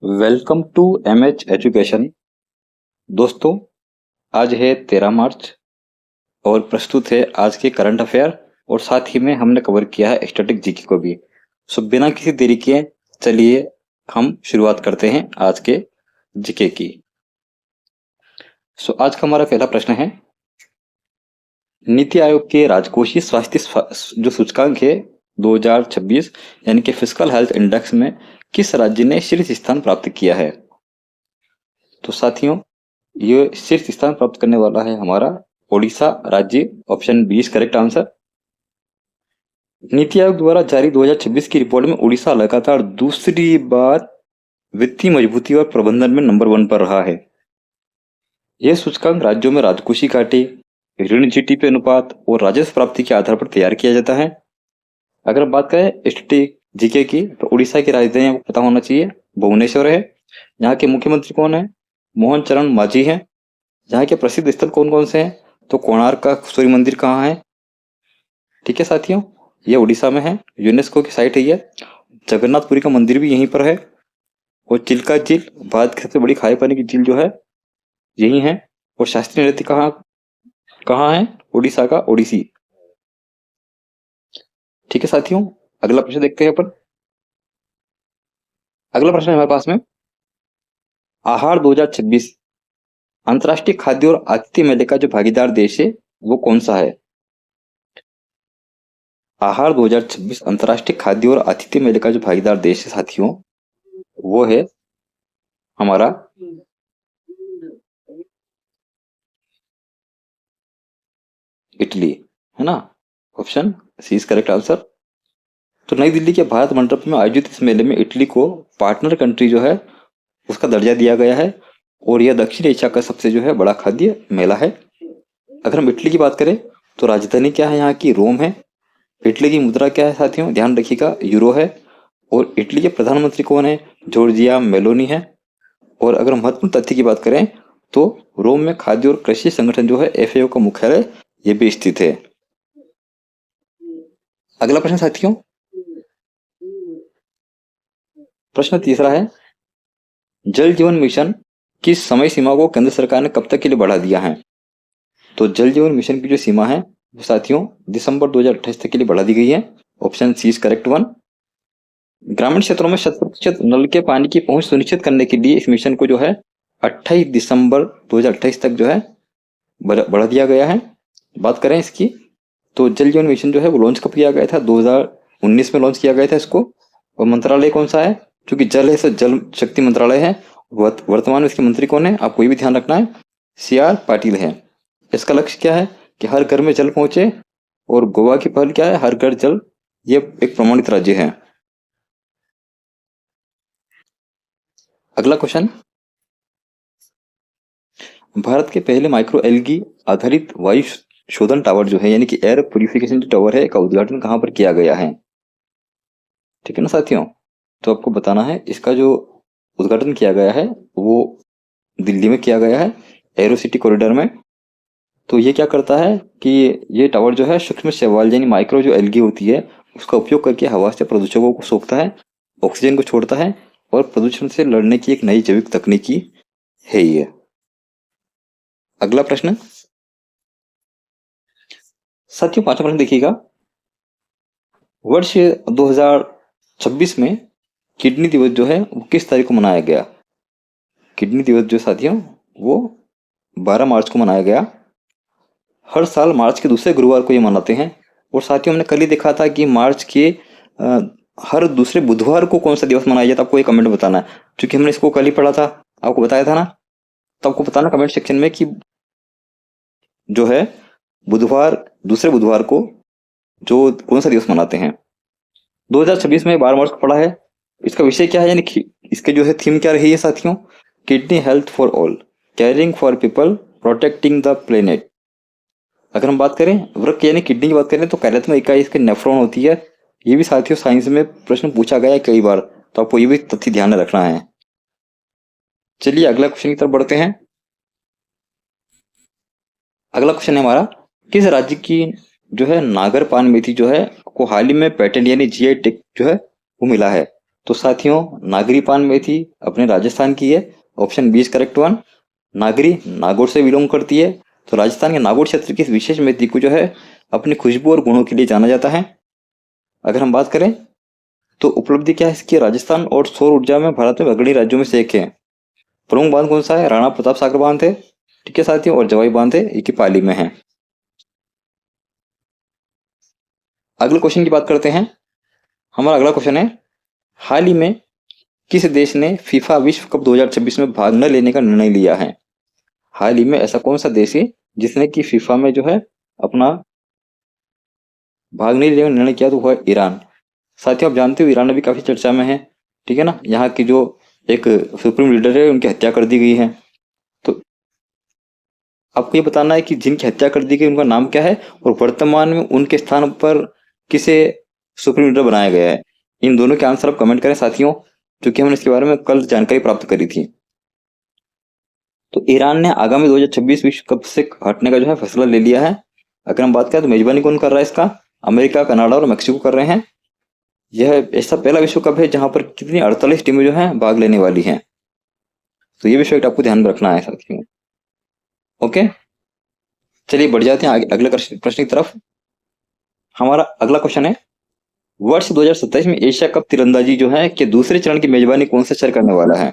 Welcome to MH education. दोस्तों, आज है 13 मार्च और प्रस्तुत है आज के करंट अफेयर और साथ ही में हमने कवर किया है स्टैटिक जीके को भी। सो बिना किसी देरी के चलिए हम शुरुआत करते हैं आज के जीके की। सो आज का हमारा पहला प्रश्न है, नीति आयोग के राजकोषीय स्वास्थ्य जो सूचकांक है 2026 यानी कि फिजिकल हेल्थ इंडेक्स में किस राज्य ने शीर्ष स्थान प्राप्त किया है? तो साथियों, ये शीर्ष स्थान प्राप्त करने वाला है हमारा ओडिशा राज्य। Option B is correct answer. NITI Aayog द्वारा जारी 2026 की रिपोर्ट में उड़ीसा लगातार दूसरी बार वित्तीय मजबूती और प्रबंधन में नंबर 1 पर रहा है। यह सूचकांक राज्यों में राजकोषीय घाटे, ऋण जीडीपी अनुपात और राजस्व प्राप्ति के आधार पर तैयार किया जाता है। अगर बात करें स्टैटिक जीके की, तो उड़ीसा की राजधानी आपको पता होना चाहिए भुवनेश्वर है। यहाँ के मुख्यमंत्री कौन है? मोहन चरण मांझी हैं। यहाँ के प्रसिद्ध स्थल कौन कौन से हैं? तो कोणार्क का सूर्य मंदिर कहाँ है? ठीक है साथियों, ये उड़ीसा में है, यूनेस्को की साइट है ये। जगन्नाथपुरी का मंदिर भी यहीं पर है और चिल्का झील, भारत की सबसे बड़ी खारे पानी की झील जो है यही है। और शास्त्रीय नृत्य कहाँ कहाँ है? उड़ीसा का ओडिसी। ठीक है साथियों, अगला प्रश्न देखते हैं अपन। अगला प्रश्न है हमारे पास में, आहार 2026 अंतर्राष्ट्रीय खाद्य और आतिथ्य मेले का जो भागीदार देश है वो कौन सा है? आहार 2026 अंतर्राष्ट्रीय खाद्य और आतिथ्य मेले का जो भागीदार देश है साथियों, वो है हमारा इटली, है ना। Option C is correct answer. तो नई दिल्ली के भारत मंडप में आयोजित इस मेले में इटली को पार्टनर कंट्री जो है उसका दर्जा दिया गया है और यह दक्षिण एशिया का सबसे जो है बड़ा खाद्य मेला है। अगर हम इटली की बात करें तो राजधानी क्या है यहाँ की? रोम है। इटली की मुद्रा क्या है साथियों? ध्यान रखिएगा, यूरो है। और इटली के प्रधानमंत्री कौन है? जॉर्जिया मेलोनी है। और अगर महत्वपूर्ण तथ्य की बात करें तो रोम में खाद्य और कृषि संगठन जो है एफएओ का मुख्यालय ये भी स्थित है। अगला प्रश्न साथियों, प्रश्न तीसरा है, जल जीवन मिशन की समय सीमा को केंद्र सरकार ने कब तक के लिए बढ़ा दिया है? तो जल जीवन मिशन की जो सीमा है वो साथियों दिसंबर 2028 तक के लिए बढ़ा दी गई है। Option C is correct one. ग्रामीण क्षेत्रों में 100% नल के पानी की पहुंच सुनिश्चित करने के लिए इस मिशन को जो है 28 दिसंबर 2028 तक जो है बढ़ा दिया गया है। बात करें इसकी तो जल जीवन मिशन जो है वो लॉन्च कब किया गया था? 2019 में लॉन्च किया गया था इसको। और मंत्रालय कौन सा है? क्योंकि जल है तो जल शक्ति मंत्रालय है। वर्तमान में इसके मंत्री कौन है आपको ये भी ध्यान रखना है, CR पाटिल है। इसका लक्ष्य क्या है कि हर घर में जल पहुंचे और गोवा की पहल क्या है? हर घर जल। ये एक प्रमाणित राज्य है। अगला क्वेश्चन, भारत के पहले माइक्रो एल्गी आधारित वायु शोधन टावर जो है यानी कि एयर प्यूरिफिकेशन जो टावर है का उद्घाटन कहां पर किया गया है? ठीक है ना साथियों, तो आपको बताना है इसका जो उद्घाटन किया गया है वो दिल्ली में किया गया है, एरो सिटी कॉरिडोर में। तो ये क्या करता है कि ये टावर जो है सूक्ष्म शैवाल यानी माइक्रो जो एल्गी होती है उसका उपयोग करके हवा से प्रदूषकों को सोखता है, ऑक्सीजन को छोड़ता है और प्रदूषण से लड़ने की एक नई जैविक तकनीकी है ये। अगला प्रश्न साथियों, पांचवा प्रश्न देखिएगा, वर्ष 2026 में किडनी दिवस जो है वो किस तारीख को मनाया गया? किडनी दिवस जो साथियों वो 12 मार्च को मनाया गया। हर साल मार्च के दूसरे गुरुवार को ये मनाते हैं। और साथियों हमने कल ही देखा था कि मार्च के हर दूसरे बुधवार को कौन सा दिवस मनाया जाता है, आपको एक कमेंट में बताना है। क्योंकि हमने इसको कल ही पढ़ा था, आपको बताया था ना, तो आपको बताना कमेंट सेक्शन में कि जो है बुधवार दूसरे बुधवार को जो कौन सा दिवस मनाते हैं। 2026 में 12 मार्च को पढ़ा है। इसका विषय क्या है यानी इसके जो है थीम क्या रही है साथियों? Kidney health for all, caring for people, protecting the planet. अगर हम बात करें वृक्क यानी किडनी की बात करें तो कार्यात्मक इकाई इसके नेफ्रॉन होती है। ये भी साथियों साइंस में प्रश्न पूछा गया है कई बार, तो आपको ये भी तथ्य ध्यान में रखना है। चलिए अगला क्वेश्चन की तरफ बढ़ते हैं। अगला क्वेश्चन है हमारा, किस राज्य की जो है नागर पान मेथी जो है को हाल ही में पेटेंट यानी GI टैग जो है वो मिला है? तो साथियों नागरी पान मेथी अपने राजस्थान की है, option B is correct one. Nagari Nagaur से बिलोंग करती है, तो राजस्थान के नागौर क्षेत्र की इस विशेष मेथी को जो है अपनी खुशबू और गुणों के लिए जाना जाता है। अगर हम बात करें तो उपलब्धि क्या है इसकी, राजस्थान और सौर ऊर्जा में भारत में अग्रणी राज्यों में से एक है। प्रमुख बांध कौन सा है, राणा प्रताप सागर बांध है, ठीक है साथियों, और जवाई बांध है, ये की पाली में है। अगले क्वेश्चन की बात करते हैं। हमारा अगला क्वेश्चन है, हाल ही में किस देश ने फीफा विश्व कप 2026 में भाग न लेने का निर्णय लिया है। हाल ही में ऐसा कौन सा देश है जिसने कि फीफा में जो है अपना भाग नहीं लेने का निर्णय किया, तो वह है ईरान। साथियों आप जानते हो ईरान अभी काफी चर्चा में है, ठीक है ना। यहाँ की जो एक सुप्रीम लीडर है उनकी हत्या कर दी गई है। तो आपको ये बताना है कि जिनकी हत्या कर दी गई उनका नाम क्या है और वर्तमान में उनके स्थान पर किसे सुप्रीम लीडर बनाया गया है। इन दोनों के आंसर आप कमेंट करें साथियों, क्योंकि हमने इसके बारे में कल जानकारी प्राप्त करी थी। तो ईरान ने आगामी 2026 विश्व कप से हटने का जो है फैसला ले लिया है। अगर हम बात करें तो मेजबानी कौन कर रहा है इसका, अमेरिका, कनाडा और मेक्सिको कर रहे हैं। यह ऐसा पहला विश्व कप है जहां पर कितनी 48 टीमें जो है भाग लेने वाली हैं। तो ये विषय आपको ध्यान में रखना है साथियों। ओके, चलिए बढ़ जाते हैं अगले प्रश्न की तरफ। हमारा अगला क्वेश्चन है, वर्ष 2027 में एशिया कप तीरंदाजी जो है कि दूसरे चरण की मेजबानी कौन सा शहर करने वाला है।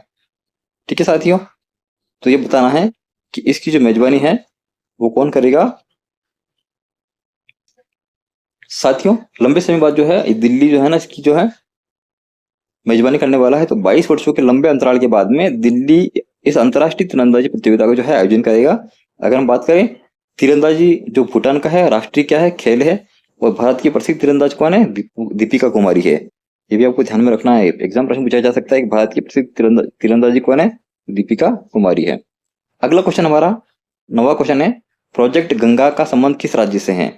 ठीक है साथियों, तो ये बताना है कि इसकी जो मेजबानी है वो कौन करेगा। साथियों लंबे समय बाद जो है दिल्ली जो है ना इसकी जो है मेजबानी करने वाला है। तो 22 वर्षों के लंबे अंतराल के बाद में दिल्ली इस अंतर्राष्ट्रीय तीरंदाजी प्रतियोगिता को जो है आयोजन करेगा। अगर हम बात करें तीरंदाजी जो भूटान का है, राष्ट्रीय क्या है, खेल है, और भारत की प्रसिद्ध तीरंदाज कौन है, दीपिका कुमारी है। ये भी आपको ध्यान में रखना है, एग्जाम प्रश्न पूछा जा सकता है कि भारत की प्रसिद्ध तीरंदाजी कौन है, दीपिका कुमारी है। अगला क्वेश्चन हमारा नवा क्वेश्चन है, प्रोजेक्ट गंगा का संबंध किस राज्य से है।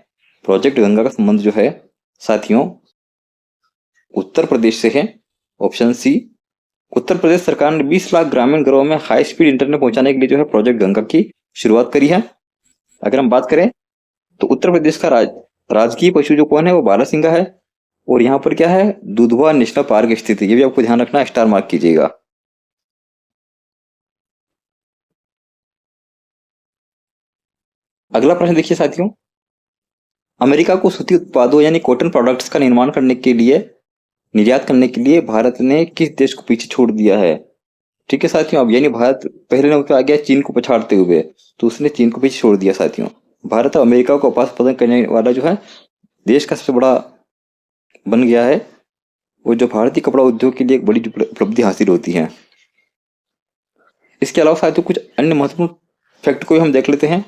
प्रोजेक्ट गंगा का संबंध जो है साथियों उत्तर प्रदेश से है, ऑप्शन सी। उत्तर प्रदेश सरकार ने 20 लाख ग्रामीण घरों में हाई स्पीड इंटरनेट पहुंचाने के लिए जो है प्रोजेक्ट गंगा की शुरुआत करी है। अगर हम बात करें तो उत्तर प्रदेश का राजकीय पशु जो कौन है वो बारहसिंगा है, और यहाँ पर क्या है दुधवा नेशनल पार्क स्थित है। ये भी आपको ध्यान रखना है, स्टार मार्क कीजिएगा। अगला प्रश्न देखिए साथियों, अमेरिका को सूती उत्पादों यानी कॉटन प्रोडक्ट्स का निर्माण करने के लिए निर्यात करने के लिए भारत ने किस देश को पीछे छोड़ दिया है। ठीक है साथियों, अब यानी भारत पहले नंबर पे आ गया चीन को पछाड़ते हुए, तो उसने चीन को पीछे छोड़ दिया साथियों। भारत अब अमेरिका को कपास उत्पादन करने वाला जो है देश का सबसे बड़ा बन गया है, वो जो भारतीय कपड़ा उद्योग के लिए एक बड़ी उपलब्धि हासिल होती है। इसके अलावा साथियों कुछ अन्य महत्वपूर्ण फैक्ट को हम देख लेते हैं।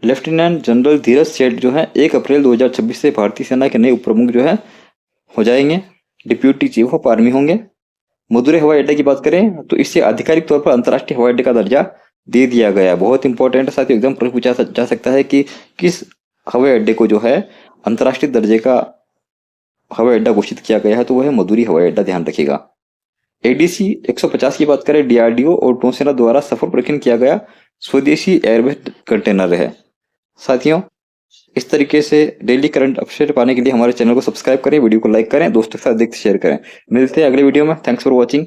लेफ्टिनेंट जनरल धीरज सेठ जो है 1 अप्रैल 2026 से भारतीय सेना के नए उप प्रमुख जो है हो जाएंगे, डिप्यूटी चीफ ऑफ आर्मी होंगे। मदुरै हवाई अड्डे की बात करें तो इससे आधिकारिक तौर पर अंतर्राष्ट्रीय हवाई अड्डे का दर्जा दे दिया गया। बहुत इंपॉर्टेंट है साथियों, एकदम प्रश्न पूछा जा सकता है कि किस हवाई अड्डे को जो है अंतर्राष्ट्रीय दर्जे का हवाई अड्डा घोषित किया गया है, तो वह है मदुरै हवाई अड्डा, ध्यान रखिएगा। एडीसी 150 की बात करें डीआरडीओ और नौसेना द्वारा सफल परीक्षण किया गया स्वदेशी एयरबेस कंटेनर है। साथियों इस तरीके से डेली करंट अफेयर पाने के लिए हमारे चैनल को सब्सक्राइब करें, वीडियो को लाइक करें, दोस्तों के साथ देखते शेयर करें। मिलते हैं अगले वीडियो में। Thanks for watching.